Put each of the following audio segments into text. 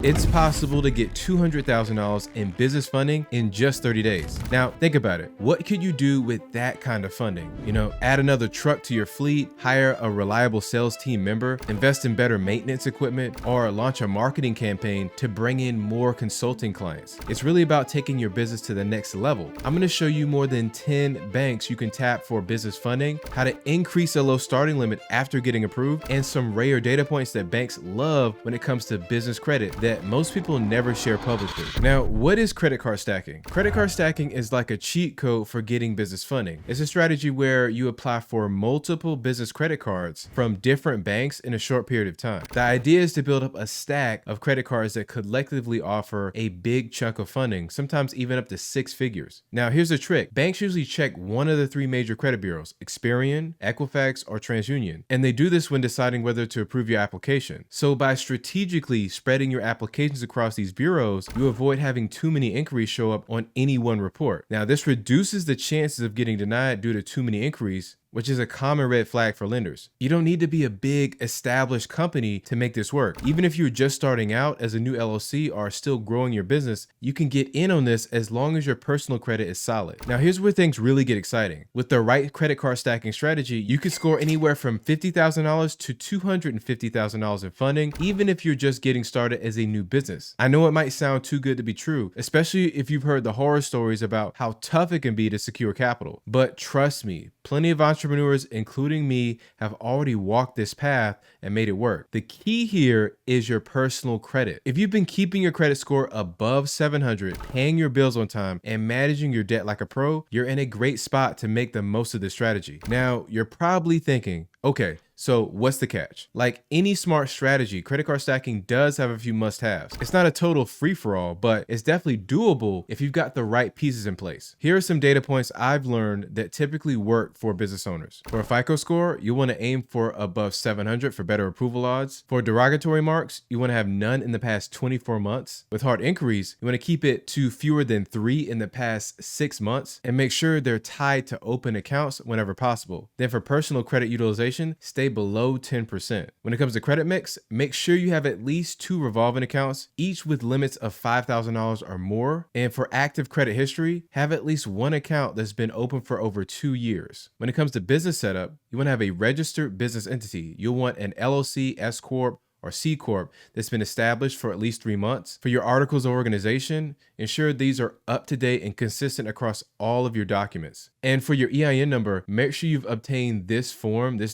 It's possible to get $200,000 in business funding in just 30 days. Now, think about it. What could you do with that kind of funding? Add another truck to your fleet, hire a reliable sales team member, invest in better maintenance equipment, or launch a marketing campaign to bring in more consulting clients. It's really about taking your business to the next level. I'm going to show you more than 10 banks you can tap for business funding, how to increase a low starting limit after getting approved, and some rare data points that banks love when it comes to business credit that most people never share publicly. Now, what is credit card stacking? Credit card stacking is like a cheat code for getting business funding. It's a strategy where you apply for multiple business credit cards from different banks in a short period of time. The idea is to build up a stack of credit cards that collectively offer a big chunk of funding, sometimes even up to 6 figures. Now, here's the trick. Banks usually check one of the 3 major credit bureaus, Experian, Equifax, or TransUnion, and they do this when deciding whether to approve your application. So by strategically spreading your applications across these bureaus, you avoid having too many inquiries show up on any one report. Now, this reduces the chances of getting denied due to too many inquiries, which is a common red flag for lenders. You don't need to be a big established company to make this work. Even if you're just starting out as a new LLC or still growing your business, you can get in on this as long as your personal credit is solid. Now, here's where things really get exciting. With the right credit card stacking strategy, you can score anywhere from $50,000 to $250,000 in funding, even if you're just getting started as a new business. I know it might sound too good to be true, especially if you've heard the horror stories about how tough it can be to secure capital. But trust me, plenty of entrepreneurs, including me, have already walked this path and made it work. The key here is your personal credit. If you've been keeping your credit score above 700, paying your bills on time, and managing your debt like a pro, you're in a great spot to make the most of this strategy. Now, you're probably thinking, okay, so what's the catch? Like any smart strategy, credit card stacking does have a few must-haves. It's not a total free-for-all, but it's definitely doable if you've got the right pieces in place. Here are some data points I've learned that typically work for business owners. For a FICO score, you want to aim for above 700 for better approval odds. For derogatory marks, you want to have none in the past 24 months. With hard inquiries, you want to keep it to fewer than 3 in the past 6 months and make sure they're tied to open accounts whenever possible. Then for personal credit utilization, stay below 10%. When it comes to credit mix, make sure you have at least 2 revolving accounts, each with limits of $5,000 or more. And for active credit history, have at least 1 account that's been open for over 2 years. When it comes to business setup, you want to have a registered business entity. You'll want an LLC, S Corp, or C Corp that's been established for at least 3 months. For your articles of organization, ensure these are up to date and consistent across all of your documents. And for your EIN number, make sure you've obtained this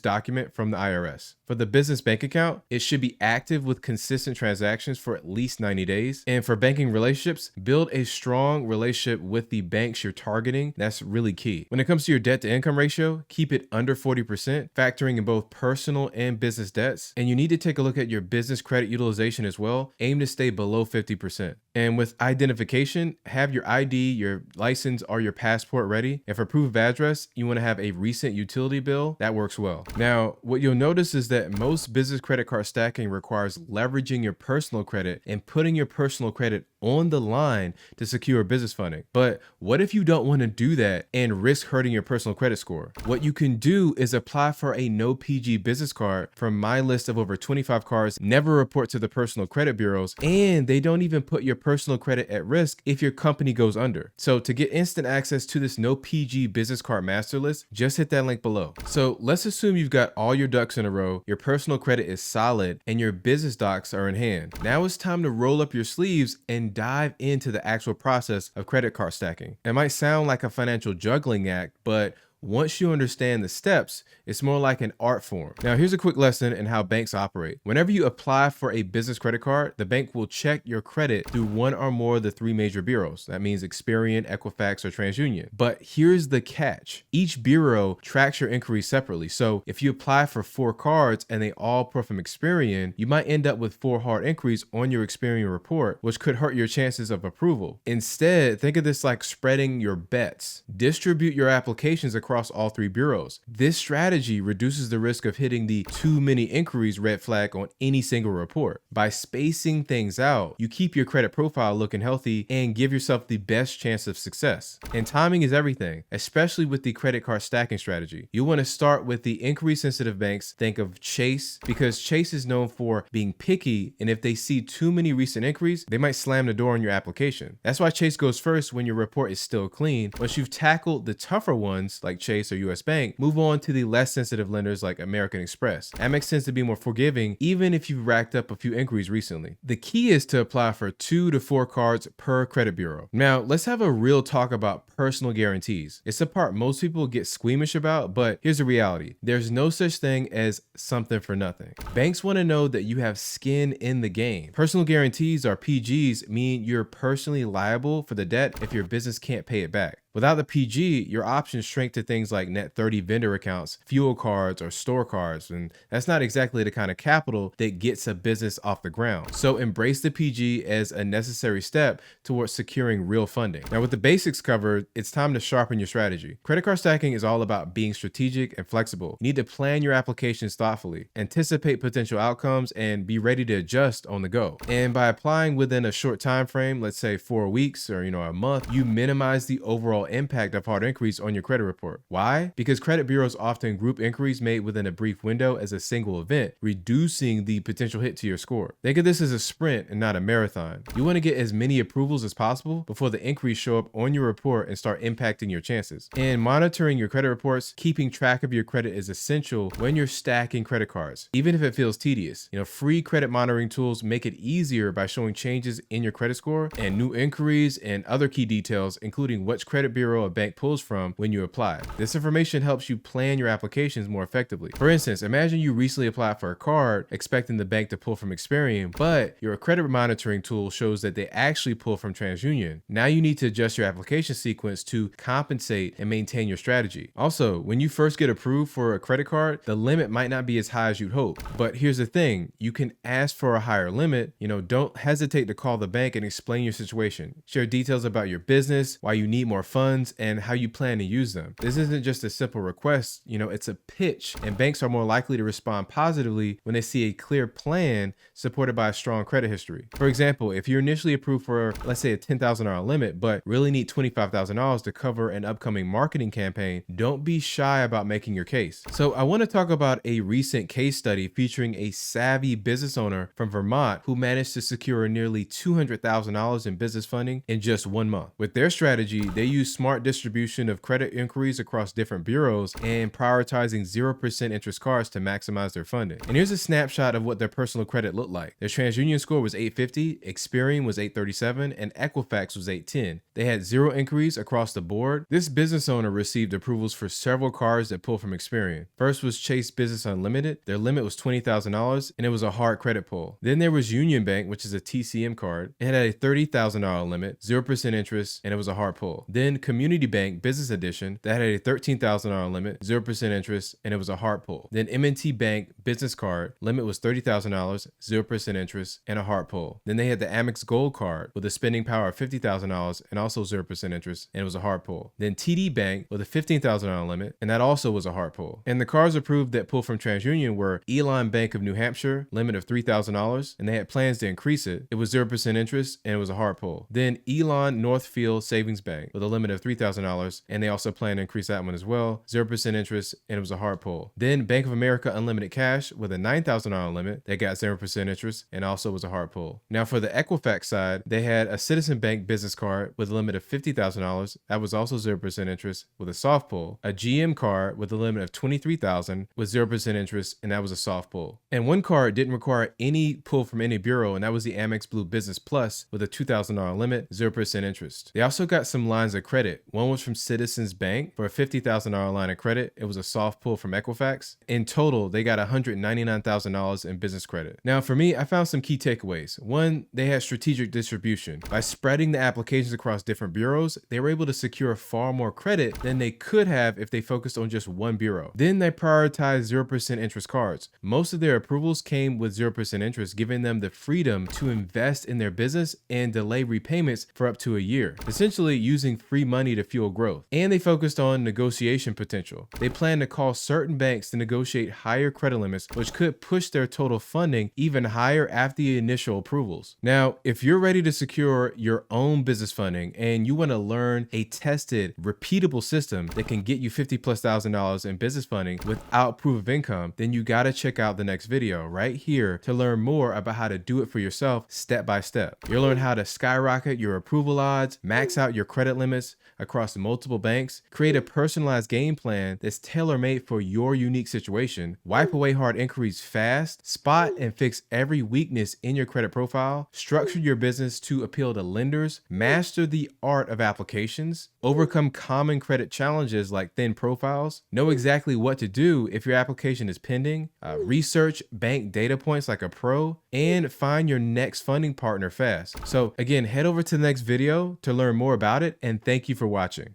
document from the IRS. For the business bank account, it should be active with consistent transactions for at least 90 days. And for banking relationships, build a strong relationship with the banks you're targeting. That's really key. When it comes to your debt to income ratio, keep it under 40%, factoring in both personal and business debts. And you need to take a look at your business credit utilization as well. Aim to stay below 50%. And with identification, have your ID, your license, or your passport ready. And for proof of address, you want to have a recent utility bill. That works well. Now, what you'll notice is that most business credit card stacking requires leveraging your personal credit and putting your personal credit on the line to secure business funding. But what if you don't want to do that and risk hurting your personal credit score? What you can do is apply for a no PG business card from my list of over 25 cards, never report to the personal credit bureaus, and they don't even put your personal credit at risk if your company goes under. So to get instant access to this no PG business card master list, just hit that link below. So let's assume you've got all your ducks in a row, your personal credit is solid, and your business docs are in hand. Now it's time to roll up your sleeves and dive into the actual process of credit card stacking. It might sound like a financial juggling act, but once you understand the steps, it's more like an art form. Now, here's a quick lesson in how banks operate. Whenever you apply for a business credit card, the bank will check your credit through one or more of the 3 major bureaus. That means Experian, Equifax, or TransUnion. But here's the catch. Each bureau tracks your inquiries separately. So if you apply for 4 cards and they all pull from Experian, you might end up with 4 hard inquiries on your Experian report, which could hurt your chances of approval. Instead, think of this like spreading your bets. Distribute your applications across across all three bureaus. This strategy reduces the risk of hitting the too many inquiries red flag on any single report. By spacing things out, you keep your credit profile looking healthy and give yourself the best chance of success. And timing is everything, especially with the credit card stacking strategy. You want to start with the inquiry sensitive banks. Think of Chase, because Chase is known for being picky, and if they see too many recent inquiries, they might slam the door on your application. That's why Chase goes first when your report is still clean. Once you've tackled the tougher ones like Chase or US Bank, move on to the less sensitive lenders like American Express. Amex tends to be more forgiving even if you've racked up a few inquiries recently. The key is to apply for 2 to 4 cards per credit bureau. Now, let's have a real talk about personal guarantees. It's a part most people get squeamish about, but here's the reality. There's no such thing as something for nothing. Banks want to know that you have skin in the game. Personal guarantees, or PGs, mean you're personally liable for the debt if your business can't pay it back. Without the PG, your options shrink to things like net 30 vendor accounts, fuel cards, or store cards, and that's not exactly the kind of capital that gets a business off the ground. So embrace the PG as a necessary step towards securing real funding. Now, with the basics covered, it's time to sharpen your strategy. Credit card stacking is all about being strategic and flexible. You need to plan your applications thoughtfully, anticipate potential outcomes, and be ready to adjust on the go. And by applying within a short time frame, let's say 4 weeks or a month, you minimize the overall impact of hard inquiries on your credit report. Why? Because credit bureaus often group inquiries made within a brief window as a single event, reducing the potential hit to your score. Think of this as a sprint and not a marathon. You want to get as many approvals as possible before the inquiries show up on your report and start impacting your chances. And monitoring your credit reports, keeping track of your credit is essential when you're stacking credit cards, even if it feels tedious. Free credit monitoring tools make it easier by showing changes in your credit score and new inquiries and other key details, including which credit bureau a bank pulls from when you apply. This information helps you plan your applications more effectively. For instance, imagine you recently applied for a card expecting the bank to pull from Experian, but your credit monitoring tool shows that they actually pull from TransUnion. Now you need to adjust your application sequence to compensate and maintain your strategy. Also, when you first get approved for a credit card, the limit might not be as high as you'd hope. But here's the thing, you can ask for a higher limit. Don't hesitate to call the bank and explain your situation. Share details about your business, why you need more funds, and how you plan to use them. This isn't just a simple request, it's a pitch, and banks are more likely to respond positively when they see a clear plan supported by a strong credit history. For example, if you're initially approved for, let's say, a $10,000 limit, but really need $25,000 to cover an upcoming marketing campaign, don't be shy about making your case. So I want to talk about a recent case study featuring a savvy business owner from Vermont who managed to secure nearly $200,000 in business funding in just 1 month. With their strategy, they use smart distribution of credit inquiries across different bureaus and prioritizing 0% interest cards to maximize their funding. And here's a snapshot of what their personal credit looked like. Their TransUnion score was 850, Experian was 837, and Equifax was 810. They had 0 inquiries across the board. This business owner received approvals for several cards that pull from Experian. First was Chase Business Unlimited. Their limit was $20,000 and it was a hard credit pull. Then there was Union Bank, which is a TCM card. It had a $30,000 limit, 0% interest, and it was a hard pull. Then Community Bank Business Edition that had a $13,000 limit, 0% interest, and it was a hard pull. Then M&T Bank Business Card, limit was $30,000, 0% interest, and a hard pull. Then they had the Amex Gold Card with a spending power of $50,000 and also 0% interest, and it was a hard pull. Then TD Bank with a $15,000 limit, and that also was a hard pull. And the cards approved that pulled from TransUnion were Elon Bank of New Hampshire, limit of $3,000, and they had plans to increase it. It was 0% interest, and it was a hard pull. Then Elon Northfield Savings Bank with a limit of $3,000, and they also plan to increase that one as well, 0% interest, and it was a hard pull. Then Bank of America Unlimited Cash with a $9,000 limit that got 0% interest and also was a hard pull. Now for the Equifax side, they had a Citizen Bank business card with a limit of $50,000 that was also 0% interest with a soft pull, a GM card with a limit of $23,000 with 0% interest, and that was a soft pull. And one card didn't require any pull from any bureau, and that was the Amex Blue Business Plus with a $2,000 limit, 0% interest. They also got some lines of credit. One was from Citizens Bank for a $50,000 line of credit. It was a soft pull from Equifax. In total, they got $199,000 in business credit. Now for me, I found some key takeaways. One, they had strategic distribution. By spreading the applications across different bureaus, they were able to secure far more credit than they could have if they focused on just one bureau. Then they prioritized 0% interest cards. Most of their approvals came with 0% interest, giving them the freedom to invest in their business and delay repayments for up to a year. Essentially using free free money to fuel growth. And they focused on negotiation potential. They plan to call certain banks to negotiate higher credit limits, which could push their total funding even higher after the initial approvals. Now, if you're ready to secure your own business funding and you want to learn a tested, repeatable system that can get you $50,000+ in business funding without proof of income, then you got to check out the next video right here to learn more about how to do it for yourself step by step. You'll learn how to skyrocket your approval odds, max out your credit limits across multiple banks, create a personalized game plan that's tailor-made for your unique situation, wipe away hard inquiries fast, spot and fix every weakness in your credit profile, structure your business to appeal to lenders, master the art of applications, overcome common credit challenges like thin profiles, know exactly what to do if your application is pending, research bank data points like a pro, and find your next funding partner fast. So again, head over to the next video to learn more about it, and thank you for watching.